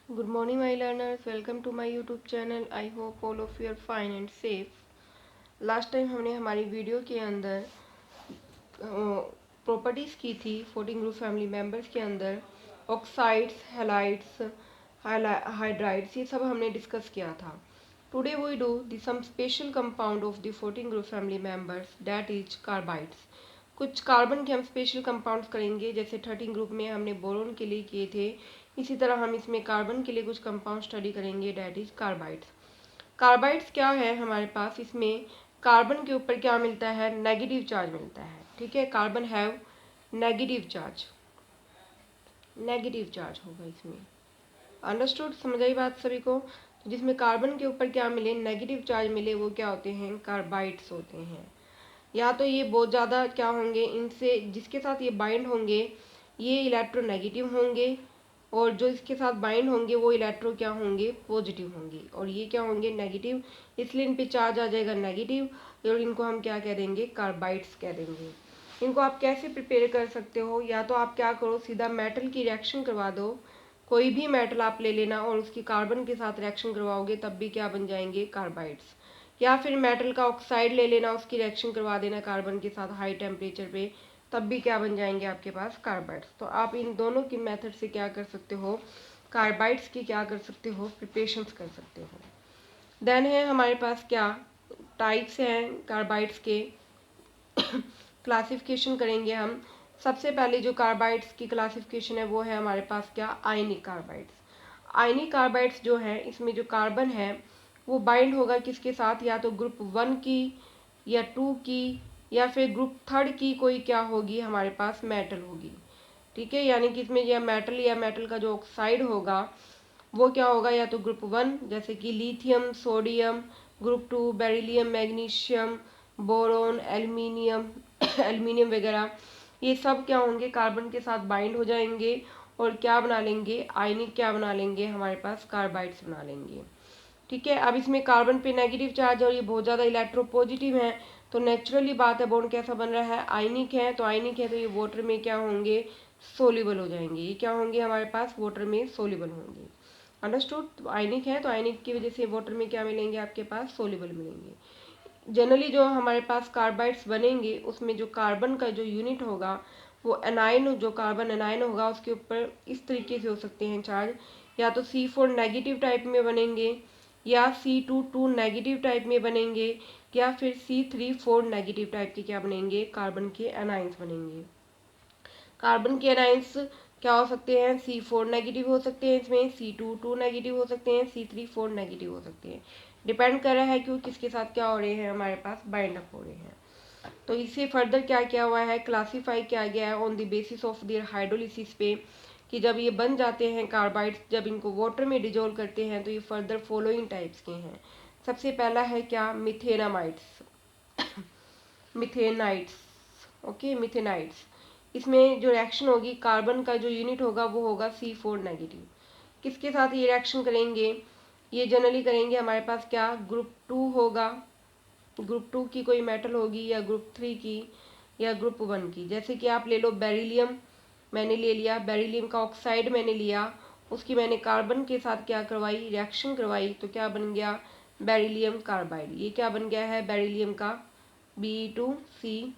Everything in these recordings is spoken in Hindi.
Good morning, my learners. Welcome to my YouTube channel. I hope all of you are fine and safe. Last time हमने हमारी वीडियो के अंदर प्रॉपर्टीज़ की थी 14 ग्रुप फैमिली मेंबर्स के अंदर ऑक्साइड्स, हैलाइड्स, हाइड्राइड्स, ये सब हमने डिस्कस किया था. Today we do the some special compound of the 14 group family members, that is carbides. कुछ कार्बन के हम स्पेशल कंपाउंड्स करेंगे, जैसे 13 ग्रुप में हमने बोरोन के लिए किए थे. इसी तरह हम इसमें कार्बन के लिए कुछ कंपाउंड स्टडी करेंगे, दैट इज कार्बाइड्स. कार्बाइड्स क्या है हमारे पास, इसमें कार्बन के ऊपर क्या मिलता है, नेगेटिव चार्ज मिलता है. ठीक है, carbon have negative charge, negative charge होगा इसमें. अंडरस्टूड, समझ आई बात सभी को. तो जिसमें कार्बन के ऊपर क्या मिले, नेगेटिव चार्ज मिले, वो क्या होते हैं, कार्बाइड्स होते हैं. या तो ये बहुत ज़्यादा क्या होंगे, इनसे जिसके साथ ये बाइंड होंगे ये इलेक्ट्रोनेगेटिव होंगे, और जो इसके साथ बाइंड होंगे वो इलेक्ट्रो क्या होंगे, पॉजिटिव होंगे, और ये क्या होंगे, नेगेटिव. इसलिए इन पे चार्ज आ जाएगा नेगेटिव, और इनको हम क्या कह देंगे, कार्बाइड्स कह देंगे. इनको आप कैसे प्रिपेयर कर सकते हो, या तो आप क्या करो, सीधा मेटल की रिएक्शन करवा दो. कोई भी मेटल आप ले लेना और उसकी कार्बन के साथ रिएक्शन करवाओगे, तब भी क्या बन जाएंगे, कार्बाइड्स. या फिर मेटल का ऑक्साइड ले लेना, उसकी रिएक्शन करवा देना कार्बन के साथ हाई टेम्परेचर पे, तब भी क्या बन जाएंगे आपके पास, कार्बाइड्स. तो आप इन दोनों की मेथड से क्या कर सकते हो, कार्बाइड्स की क्या कर सकते हो, प्रिपरेशंस कर सकते हो. देन है हमारे पास क्या टाइप्स हैं कार्बाइड्स के. क्लासिफिकेशन करेंगे हम. सबसे पहले जो कार्बाइड्स की क्लासिफिकेशन है वो है हमारे पास क्या, आयनिक कार्बाइड्स. आयनिक कार्बाइड्स जो है, इसमें जो कार्बन है वो बाइंड होगा किसके साथ, या तो ग्रुप 1 की, या 2 की, या फिर ग्रुप 3 की कोई क्या होगी हमारे पास, मेटल होगी. ठीक है, यानी कि इसमें या मेटल का जो ऑक्साइड होगा वो क्या होगा, या तो ग्रुप 1 जैसे कि lithium, sodium, group 2 beryllium, magnesium, boron, aluminium, aluminium वगैरह, ये सब क्या होंगे, कार्बन के साथ बाइंड हो जाएंगे और क्या बना लेंगे, आयनिक क्या बना लेंगे, हमारे पास कार्बाइड्स बना लेंगे. ठीक है, अब इसमें कार्बन पे नेगेटिव चार्ज और ये बहुत ज़्यादा इलेक्ट्रोपॉजिटिव है, तो नेचुरली बात है बॉन्ड कैसा बन रहा है, आयनिक है. तो आयनिक है तो ये वाटर में क्या होंगे, सोल्यूबल हो जाएंगे. ये क्या होंगे हमारे पास, वाटर में सोल्यूबल होंगे. अंडरस्टूड. तो आयनिक है तो आयनिक की वजह से वाटर में क्या मिलेंगे आपके पास, सोल्यूबल मिलेंगे. जनरली जो हमारे पास कार्बाइड्स बनेंगे उसमें जो कार्बन का जो यूनिट होगा वो एनाइन, जो कार्बन एनाइन होगा उसके ऊपर इस तरीके से हो सकते हैं चार्ज, या तो C4 नेगेटिव टाइप में बनेंगे, या C2 नेगेटिव टाइप में बनेंगे, या फिर C3 4 नेगेटिव टाइप के क्या बनेंगे, कार्बन के एनाइंस बनेंगे. कार्बन के एनाइंस क्या हो सकते हैं, C4 नेगेटिव हो सकते हैं, इसमें C2 नेगेटिव हो सकते हैं, C3 4 नेगेटिव हो सकते हैं. डिपेंड कर रहा है कि वो किसके साथ क्या हो रहे हैं, हमारे पास बाइंड अप हो रहे हैं. तो इससे फर्दर क्या किया हुआ है, क्लासीफाई किया गया है on the basis of their hydrolysis पे, कि जब ये बन जाते हैं कार्बाइड्स, जब इनको वाटर में डिजोल्व करते हैं तो ये फर्दर फॉलोइंग टाइप्स के हैं. सबसे पहला है क्या, मिथेनामाइड्स, मिथेनाइट्स. ओके, मिथेनाइट्स. इसमें जो रिएक्शन होगी, कार्बन का जो यूनिट होगा वो होगा C4 नेगेटिव. किसके साथ ये रिएक्शन करेंगे, ये जनरली करेंगे हमारे पास क्या, ग्रुप 2 होगा, ग्रुप 2 की कोई मेटल होगी, या ग्रुप 3 की, या ग्रुप 1 की. जैसे कि आप ले लो बेरिलियम, मैंने ले लिया बेरिलियम का ऑक्साइड, मैंने लिया, उसकी मैंने कार्बन के साथ क्या करवाई, रिएक्शन करवाई, तो क्या बन गया, बेरिलियम कार्बाइड. ये क्या बन गया है, बेरिलियम का Be2C,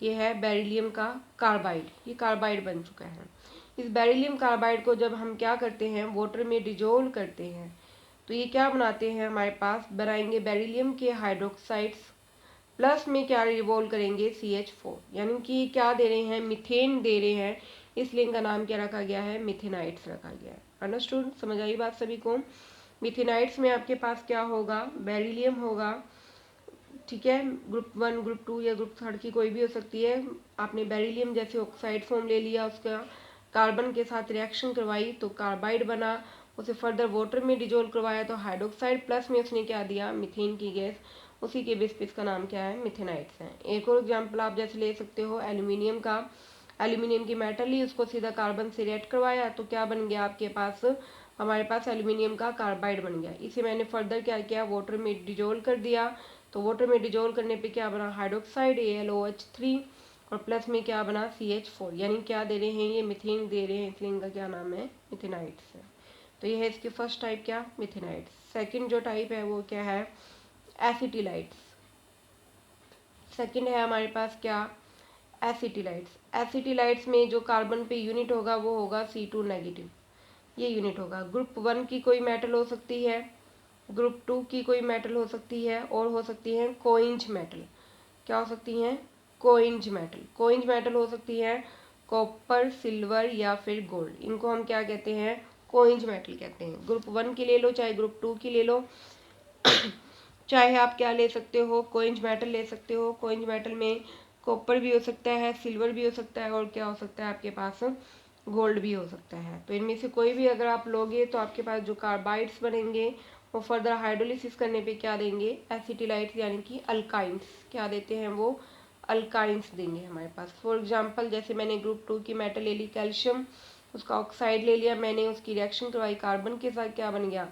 ये है बेरिलियम का कार्बाइड, ये कार्बाइड बन चुका है. इस बेरिलियम कार्बाइड को जब हम क्या करते हैं, वाटर में डिजोल्व करते हैं, तो ये क्या बनाते हैं, हमारे पास बनाएंगे बेरिलियम के हाइड्रोक्साइड्स, प्लस में क्या रिवॉल्व करेंगे, CH4. यानी कि ये क्या दे रहे हैं, मिथेन दे रहे हैं, इसलिए इनका नाम क्या रखा गया है, मिथेनाइट्स रखा गया है. अंडरस्टूड, समझ आई बात सभी को. मिथेनाइट्स में आपके पास क्या होगा, बेरिलियम होगा. ठीक है, ग्रुप 1, ग्रुप 2 या ग्रुप 3 की कोई भी हो सकती है. आपने बेरिलियम जैसे ऑक्साइड फॉर्म ले लिया, उसका कार्बन के साथ रिएक्शन करवाई तो कार्बाइड बना, उसे फर्दर वाटर में डिजोल्व करवाया तो हाइड्रोक्साइड, प्लस में उसने क्या दिया, मीथेन की गैस. उसी के बेस पे इसका नाम क्या है, मिथेनाइट्स है. एक और एग्जाम्पल आप जैसे ले सकते हो एल्यूमिनियम का. एल्यूमिनियम की मेटल ली, उसको सीधा कार्बन से रिएक्ट करवाया तो क्या बन गया आपके पास, हमारे पास एल्यूमिनियम का कार्बाइड बन गया. इसे मैंने फर्दर क्या किया, वाटर में डिजोल्व कर दिया, तो वाटर में डिजोल्व करने पे क्या बना, हाइड्रोक्साइड AlOH3, और प्लस में क्या बना, CH4. यानी क्या दे रहे हैं, ये मिथेन दे रहे हैं, इसलिए इनका क्या नाम है, मिथेनाइट्स है. तो ये है इसकी फर्स्ट टाइप क्या, मिथेनाइड्स। सेकंड जो टाइप है वो क्या है, एसिटिलाइट्स। सेकंड है हमारे पास क्या, एसिटिलाइट्स। एसिटिलाइट्स में जो कार्बन पे यूनिट होगा वो होगा C2 नेगेटिव, ये यूनिट होगा। ग्रुप 1 की कोई मेटल हो सकती है, ग्रुप 2 की कोई मेटल हो सकती है, और हो सकती है कोइंज मेटल। क्या हो सकती हैं, कोइंज मेटल। कोइंज मेटल हो सकती है कॉपर, सिल्वर या फिर गोल्ड, इनको हम क्या कहते हैं, कोइंज मेटल कहते हैं। ग्रुप 1 की ले लो चाहे ग्रुप 2 की ले लो, चाहे आप क्या ले सकते हो, कोइंज मेटल ले सकते हो। कोइंज मेटल में कॉपर भी हो सकता है, सिल्वर भी हो सकता है, और क्या हो सकता है आपके पास, गोल्ड भी हो सकता है। तो इनमें से कोई भी अगर आप लोगे तो आपके पास जो कार्बाइड्स बनेंगे वो फर्दर हाइड्रोलिसिस करने पे क्या देंगे, एसिटिलाइट्स यानी कि अल्काइंस, क्या देते हैं वो, अल्काइंस देंगे हमारे पास। फॉर एग्जांपल जैसे मैंने ग्रुप 2 की मेटल ले ली कैल्शियम, उसका ऑक्साइड ले लिया मैंने, उसकी रिएक्शन करवाई कार्बन के साथ, क्या बन गया,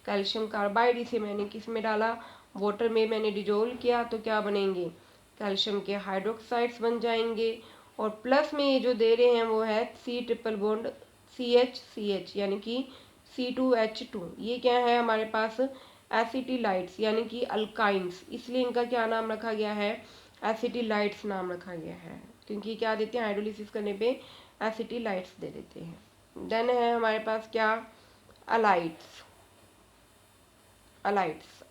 कैल्शियम कार्बाइड। इसे मैंने किस में डाला, वाटर में मैंने डिजोल्व किया, तो क्या बनेंगे, कैल्शियम के हाइड्रोक्साइड्स बन जाएंगे। और प्लस में ये जो दे रहे हैं वो है C ट्रिपल बॉन्ड CH यानी कि C2H2। ये क्या है हमारे पास, एसिटिलाइट्स यानी कि अल्काइंस, इसलिए इनका क्या नाम रखा गया है, एसिटिलाइट्स नाम रखा गया है, क्योंकि क्या देते हैं, हाइड्रोलिसिस करने पे एसिटिलाइट्स दे देते हैं। देन है हमारे पास क्या, अलाइट्स।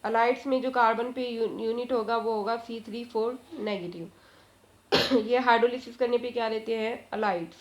अलाइट्स में जो कार्बन पे यूनिट होगा वो होगा C3 4 नेगेटिव। ये हाइड्रोलिसिस करने पे क्या देते हैं, अलाइट्स।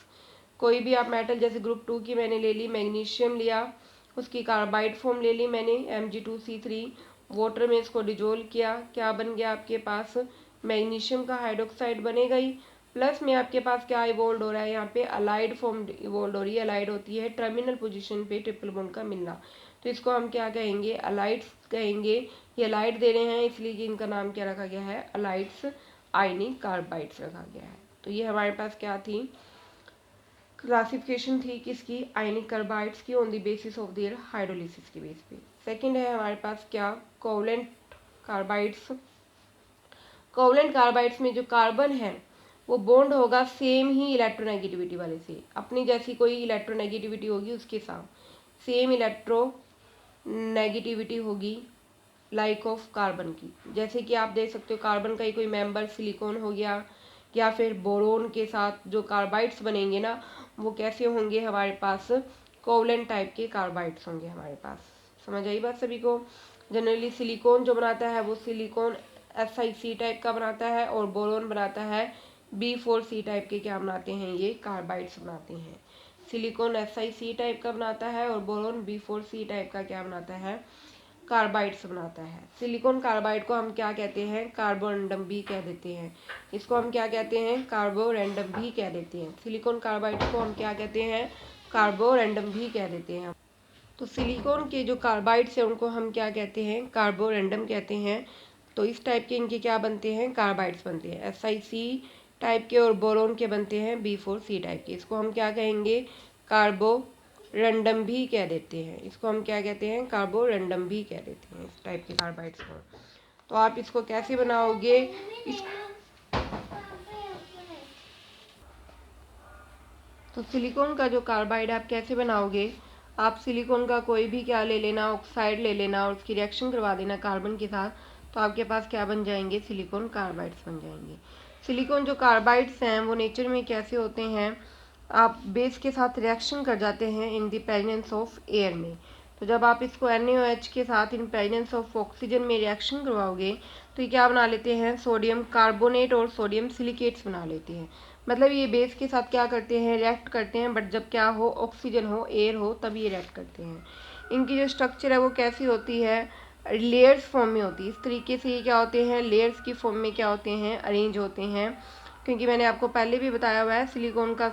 कोई भी आप मेटल जैसे ग्रुप 2 की मैंने ले ली, मैग्नीशियम लिया, उसकी कार्बाइड फॉर्म ले ली मैंने Mg2C3, वाटर में इसको डिजोल्व किया, क्या बन गया आपके पास, मैग्नीशियम का हाइड्रोक्साइड बनेगा ही। प्लस में आपके पास क्या इवोल्व हो रहा है, यहाँ पे अलाइड फॉर्म इवोल्व हो रही है। अलाइड होती है टर्मिनल पोजीशन पे ट्रिपल बॉन्ड का मिलना, तो इसको हम क्या कहेंगे, अलाइड्स कहेंगे। ये अलाइड दे रहे हैं इसलिए कि इनका नाम क्या रखा गया है, अलाइड्स आयनिक कार्बाइड्स रखा गया है। तो ये हमारे पास क्या थी, क्लासिफिकेशन थी किसकी, आयनिक कार्बाइड्स की, on the basis of their hydrolysis के बेस पे। सेकंड है हमारे पास क्या, कोवलेंट कार्बाइड्स। कोवलेंट कार्बाइड्स में जो कार्बन है वो बॉन्ड होगा सेम ही इलेक्ट्रोनेगेटिविटी वाले से, अपनी जैसी कोई इलेक्ट्रोनेगेटिविटी होगी उसके साथ सेम इलेक्ट्रोनेगेटिविटी होगी लाइक ऑफ कार्बन की। जैसे कि आप देख सकते हो कार्बन का ही कोई मेंबर सिलिकॉन हो गया, या फिर बोरोन के साथ जो कार्बाइड्स बनेंगे ना वो कैसे होंगे हमारे पास, कोवलेंट टाइप के कार्बाइड्स होंगे हमारे पास। समझ आई बात सभी को। जनरली सिलिकॉन जो बनाता है वो सिलिकॉन SiC टाइप का बनाता है, और बोरोन बनाता है B4C टाइप के क्या बनाते हैं, ये कार्बाइड्स बनाते हैं। सिलिकॉन SiC टाइप का बनाता है, और बोरोन B4C टाइप का क्या बनाता है, कार्बाइड्स बनाता है। सिलिकॉन कार्बाइड को हम क्या कहते हैं, कार्बोरेंडम भी कह देते हैं। इसको हम क्या कहते हैं, कार्बोरेंडम भी कह देते हैं। सिलिकॉन कार्बाइड को हम क्या कहते हैं, कार्बोरेंडम भी कह देते हैं। तो सिलिकॉन के जो कार्बाइड्स हैं उनको हम क्या कहते हैं, कार्बोरेंडम कहते हैं। तो इस टाइप के इनके क्या बनते हैं, कार्बाइड्स बनते हैं। SiC टाइप के, और बोरोन के बनते हैं B4C टाइप के। इसको हम क्या कहेंगे, कार्बोरेंडम भी कह देते हैं। इसको हम क्या कहते हैं, कार्बोरेंडम भी कह देते हैं इस टाइप के कार्बाइड्स को। तो आप इसको कैसे बनाओगे, तो सिलिकॉन का जो कार्बाइड आप कैसे बनाओगे, आप सिलिकॉन का कोई भी क्या ले लेना, ऑक्साइड ले लेना, और उसकी रिएक्शन करवा देना कार्बन के साथ, तो आपके पास क्या बन जाएंगे, सिलिकॉन कार्बाइड्स बन जाएंगे। सिलिकॉन जो कार्बाइड्स हैं वो नेचर में कैसे होते हैं, आप बेस के साथ रिएक्शन कर जाते हैं in the presence of air में। तो जब आप इसको NaOH के साथ इन प्रेजेंस ऑफ ऑक्सीजन में रिएक्शन करवाओगे तो ये क्या बना लेते हैं, सोडियम कार्बोनेट और सोडियम सिलिकेट्स बना लेते हैं। मतलब ये बेस के साथ क्या करते हैं, रिएक्ट करते हैं, बट जब क्या हो, ऑक्सीजन हो, एयर हो, तब ये रिएक्ट करते हैं। इनकी जो स्ट्रक्चर है वो कैसी होती है, लेयर्स फॉर्म में होती है। इस तरीके से ये क्या होते हैं, लेयर्स की फॉर्म में क्या होते हैं, अरेंज होते हैं। क्योंकि मैंने आपको पहले भी बताया हुआ है सिलिकॉन का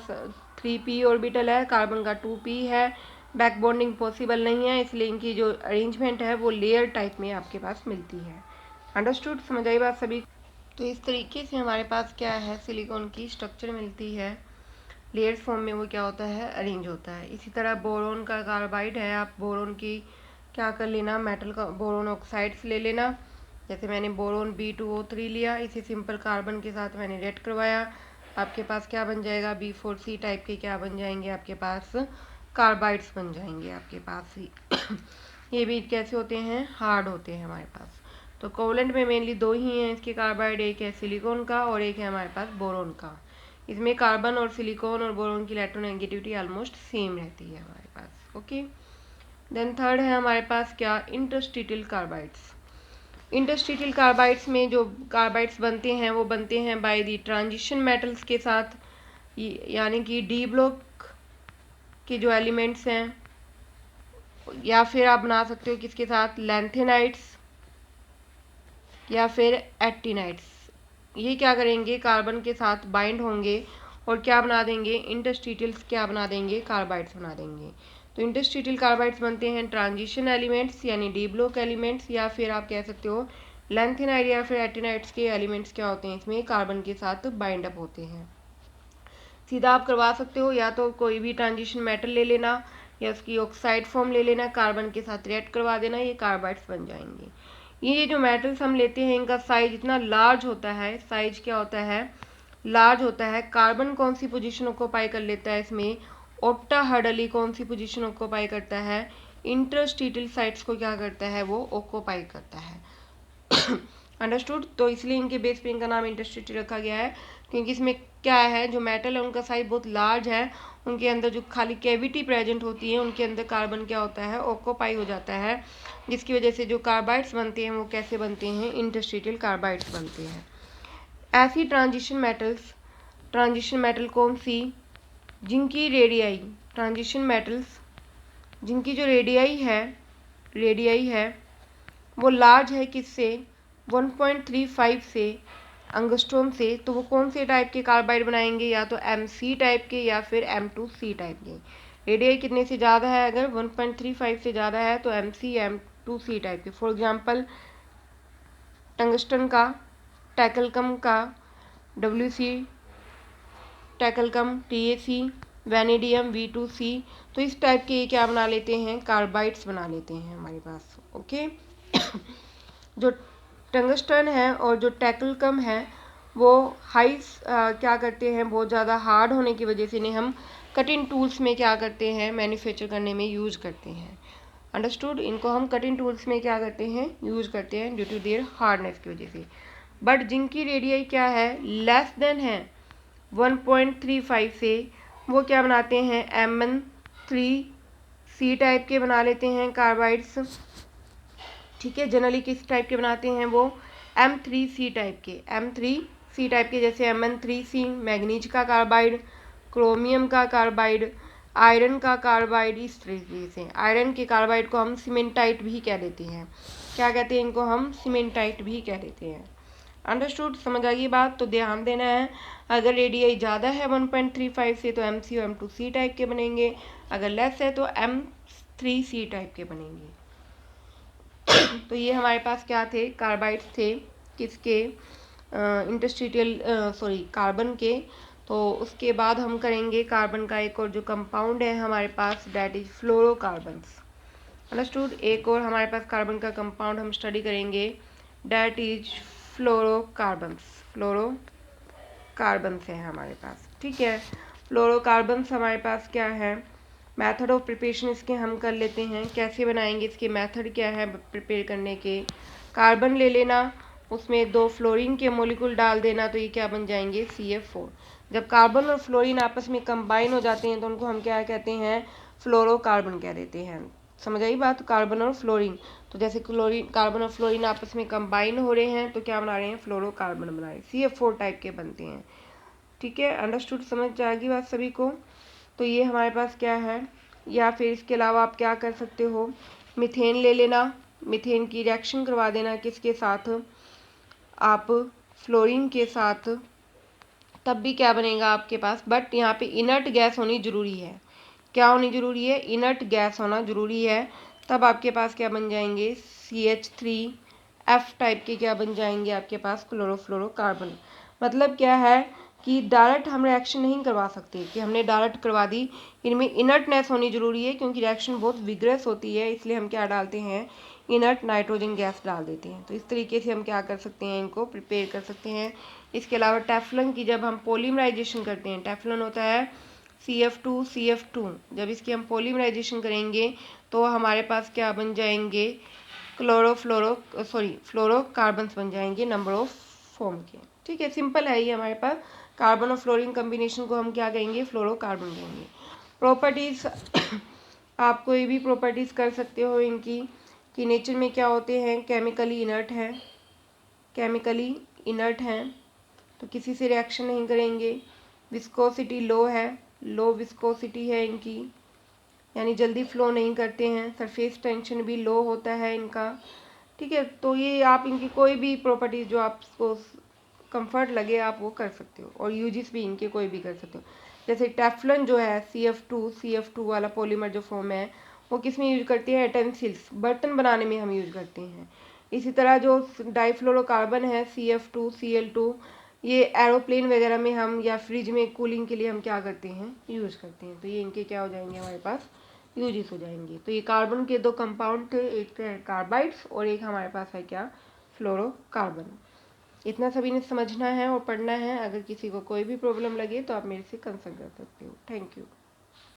3p ऑर्बिटल है, कार्बन का 2p है, बैक बॉन्डिंग पॉसिबल नहीं है, इसलिए इनकी जो अरेंजमेंट है वो लेयर टाइप में आपके पास मिलती है। अंडरस्टूड, समझ आई बात सभी। तो इस तरीके से हमारे पास क्या है, सिलिकॉन की स्ट्रक्चर मिलती है, लेयर्स फॉर्म में वो क्या होता है, अरेंज होता है। इसी तरह बोरोन का कार्बाइड है, आप बोरोन की क्या कर लेना, मेटल का बोरोन ऑक्साइड्स ले लेना। जैसे मैंने बोरोन B2O3 लिया, इसे सिंपल कार्बन के साथ मैंने रिएक्ट करवाया, आपके पास क्या बन जाएगा, B4C टाइप के क्या बन जाएंगे आपके पास, कार्बाइड्स बन जाएंगे आपके पास ही। ये भी कैसे होते हैं, हार्ड होते हैं हमारे पास। तो कोवलेंट में मेनली दो ही हैं इसके कार्बाइड, एक है सिलिकॉन का और एक है हमारे पास बोरोन का। इसमें कार्बन और सिलिकॉन और बोरोन की इलेक्ट्रोनेगेटिविटी ऑलमोस्ट सेम रहती है हमारे पास। ओके, देन थर्ड है हमारे पास क्या, इंटरस्टिशियल कार्बाइड्स। इंटरस्टिशियल कार्बाइड्स में जो कार्बाइड्स बनते हैं वो बनते हैं बाय दी ट्रांजिशन मेटल्स के साथ, यानी कि डी ब्लॉक के जो एलिमेंट्स हैं, या फिर आप बना सकते हो किसके साथ, लैंथेनाइड्स या फिर एक्टिनाइड्स। ये क्या करेंगे, कार्बन के साथ बाइंड होंगे और क्या बना देंगे, इंटरस्टिशियल्स क्या बना देंगे, कार्बाइड्स बना देंगे। तो इंटरस्टिशियल कार्बाइड्स बनते हैं ट्रांजिशन एलिमेंट्स यानी डी ब्लॉक एलिमेंट्स, या फिर आप कह सकते हो लैंथेनाइड या फिर एक्टिनाइड्स के एलिमेंट्स क्या होते हैं, इसमें कार्बन के साथ बाइंड अप होते हैं। सीधा आप करवा सकते हो, या तो कोई भी ट्रांजिशन मेटल ले लेना या उसकी ऑक्साइड फॉर्म ले लेना, कार्बन के साथ रिएक्ट करवा देना, ये कार्बाइड्स बन जाएंगे। ये जो मेटल्स हम लेते हैं इनका साइज इतना लार्ज होता है, साइज क्या होता है, लार्ज होता है। कार्बन कौन सी पोजीशन ऑक्यूपाई कर लेता है इसमें, ऑक्टाहेड्रली कौन सी पोजीशन ऑक्यूपाई करता है, इंटरस्टिशियल साइट्स को क्या करता है, वो ऑक्यूपाई करता है। अंडरस्टूड। तो इसलिए इनके बेस पे इनका नाम इंटरस्टिशियल रखा गया है, क्योंकि इसमें क्या है, जो मेटल है उनका साइज बहुत लार्ज है, उनके अंदर जो खाली कैविटी प्रेजेंट होती है उनके अंदर कार्बन क्या होता है, ऑक्यूपाई हो जाता है, जिसकी वजह से जो कार्बाइड्स बनते हैं वो कैसे बनते हैं, इंटरस्टिशियल कार्बाइड्स बनते हैं। ऐसी ट्रांजिशन मेटल कौन सी, जिनकी रेडियाई, ट्रांजिशन मेटल्स जिनकी जो रेडियाई है वो लार्ज है किससे, 1.35 से एंगस्ट्रॉम से, तो वो कौन से टाइप के कार्बाइड बनाएंगे, या तो MC टाइप के या फिर M2C टाइप के। रेडियाई कितने से ज़्यादा है, अगर 1.35 से ज़्यादा है तो MC या M2C टाइप के। फॉर एग्जांपल टंगस्टन का, टैकलकम का, WC टैकलकम, TAC, वैनेडियम V2C, तो इस टाइप के ये क्या बना लेते हैं, कार्बाइड्स बना लेते हैं हमारे पास। ओके। जो टंगस्टन है और जो टैकलकम है वो क्या करते हैं, बहुत ज़्यादा हार्ड होने की वजह से इन्हें हम कटिंग टूल्स में क्या करते हैं, मैन्युफैक्चर करने में यूज़ करते हैं। अंडरस्टूड। इनको हम कटिंग टूल्स में क्या करते हैं, यूज़ करते हैं ड्यू टू देयर हार्डनेस की वजह से। बट जिनकी रेडियाई क्या है, लेस देन है 1.35 से, वो क्या बनाते हैं, MN3C टाइप के बना लेते हैं कार्बाइड्स। ठीक है, जनरली किस टाइप के बनाते हैं वो, M3C टाइप के, M3C टाइप के, जैसे MN3C मैग्नीज का कार्बाइड, क्रोमियम का कार्बाइड, आयरन का कार्बाइड। इस तरीके से आयरन के कार्बाइड को हम सीमेंटाइट भी कह देते हैं। क्या कहते हैं इनको, हम सीमेंटाइट भी कह देते हैं। अंडरस्टूड, समझ आ गई बात। तो ध्यान देना है, अगर रेडियाई ज़्यादा है 1.35 से तो MC और M2C टाइप के बनेंगे, अगर लेस है तो M3C टाइप के बनेंगे। तो ये हमारे पास क्या थे, कार्बाइड्स थे, किसके, कार्बन के। तो उसके बाद हम करेंगे कार्बन का एक और जो कंपाउंड है हमारे पास, दैट इज फ्लोरोकार्बन्स। अंडरस्टूड। एक और हमारे पास कार्बन का कंपाउंड हम स्टडी करेंगे, दैट इज फ्लोरोकार्बन्स है हमारे पास। ठीक है, फ्लोरोकार्बन्स हमारे पास क्या है, मेथड ऑफ प्रिपरेशन इसके हम कर लेते हैं, कैसे बनाएंगे, इसके मेथड क्या है प्रिपेयर करने के। कार्बन ले लेना, उसमें 2 फ्लोरीन के मोलिक्यूल डाल देना, तो ये क्या बन जाएंगे, CF4। जब कार्बन और फ्लोरीन आपस में कंबाइन हो जाते हैं तो उनको हम क्या कहते हैं, फ्लोरोकार्बन कह देते हैं। समझ आई बात, कार्बन और फ्लोरीन। तो जैसे कार्बन और फ्लोरीन आपस में कंबाइन हो रहे हैं तो क्या बना रहे हैं, फ्लोरोकार्बन बना रहे हैं, CF4 टाइप के बनते हैं। ठीक है, अंडरस्टूड, समझ जाएगी बात सभी को। तो ये हमारे पास क्या है, या फिर इसके अलावा आप क्या कर सकते हो, मीथेन ले लेना, मीथेन की रिएक्शन करवा देना किसके साथ, आप फ्लोरीन के साथ, तब भी क्या बनेगा आपके पास, बट यहाँ पे इनर्ट गैस होनी जरूरी है। क्या होनी जरूरी है, इनर्ट गैस होना जरूरी है, तब आपके पास क्या बन जाएंगे, CH3F टाइप के क्या बन जाएंगे आपके पास, क्लोरोफ्लोरोकार्बन। मतलब क्या है कि डायरेक्ट हम रिएक्शन नहीं करवा सकते, कि हमने डायरेक्ट करवा दी, इनमें इनर्टनेस होनी जरूरी है, क्योंकि रिएक्शन बहुत विग्रस होती है, इसलिए हम क्या डालते हैं, इनर्ट नाइट्रोजन गैस डाल देते हैं। तो इस तरीके से हम क्या कर सकते हैं, इनको प्रिपेयर कर सकते हैं। इसके अलावा टेफ्लॉन की जब हम पॉलीमराइजेशन करते हैं, टेफ्लॉन होता है CF2 जब इसकी हम पॉलीमराइजेशन करेंगे तो हमारे पास क्या बन जाएंगे, फ्लोरोकार्बन्स बन जाएंगे नंबर ऑफ फॉर्म के। ठीक है, सिंपल है ये हमारे पास। कार्बन और फ्लोरीन कम्बिनेशन को हम क्या कहेंगे, फ्लोरोकार्बन कहेंगे। प्रॉपर्टीज आप कोई भी प्रॉपर्टीज कर सकते हो इनकी, कि नेचर में क्या होते हैं, केमिकली इनर्ट हैं तो किसी से रिएक्शन नहीं करेंगे। विस्कोसिटी लो है, लो विस्कोसिटी है इनकी, यानी जल्दी फ्लो नहीं करते हैं। सरफेस टेंशन भी लो होता है इनका। ठीक है, तो ये आप इनकी कोई भी प्रॉपर्टीज जो आपको कंफर्ट लगे आप वो कर सकते हो, और यूजेस भी इनके कोई भी कर सकते हो। जैसे टेफ्लॉन जो है CF2 वाला पॉलीमर जो फॉर्म है वो किस में यूज करते हैं, यूटेंसिल्स, बर्तन बनाने में हम यूज करते हैं। इसी तरह जो डाइफ्लोरोकार्बन है CF2Cl2, ये एरोप्लेन वगैरह में हम, या फ्रिज में कूलिंग के लिए हम क्या करते हैं, यूज करते हैं। तो ये इनके क्या हो जाएंगे, हमारे पास यूजेस हो जाएंगे। तो ये कार्बन के दो कंपाउंड थे, एक है कार्बाइड्स और एक हमारे पास है क्या, फ्लोरोकार्बन। इतना सभी ने समझना है और पढ़ना है। अगर किसी को कोई भी प्रॉब्लम लगे तो आप मेरे से कंसल्ट कर सकते हो। Thank you.